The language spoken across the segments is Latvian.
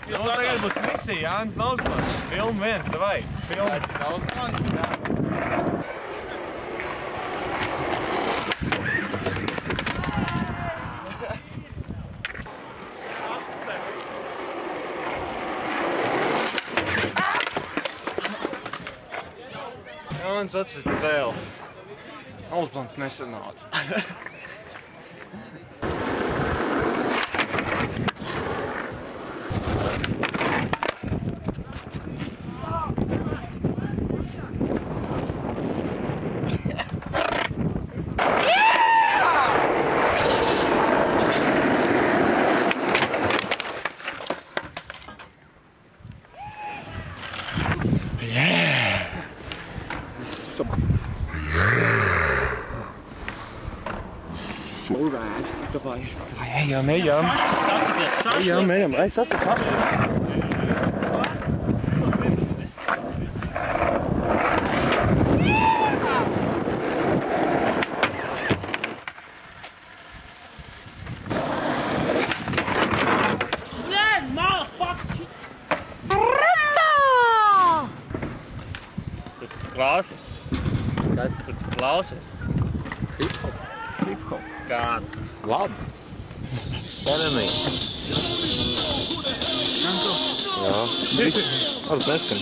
Nu, tagad būs misija, Jānis Nausmans. Film viens, davai. Film. Jānis atsit cēl. Nausmans nesanāca. Alright, dabei. Ejam. Ejam. Es esmu kāpēc. Klausies? Kas tur klausies? Hip-hop. Kādu? Labi. Enemy. Jā. Varbūt neskan.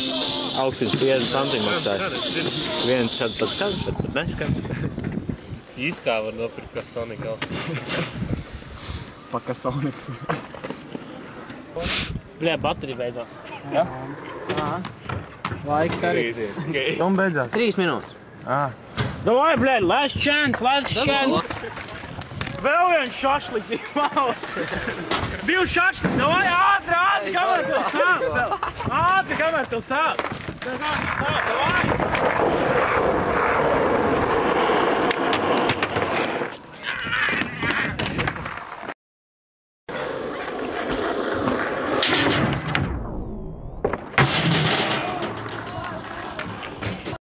Augstības 50 centimetri maksāja. Viens šāds tāds skats, bet neskan. Īskā var nopirkt kā Sonic austiņu. Paka Sonics. Bļē, baterija beidzās. Ja? Laiks arī. Tom beidzās. 3 minūtes. Davai, bļē, last chance. Vēl viens šašliks ir malo. 2 šašliki, davai, ātri, kamēr tev sāp. Ātri, kamēr tev sāp. Davai.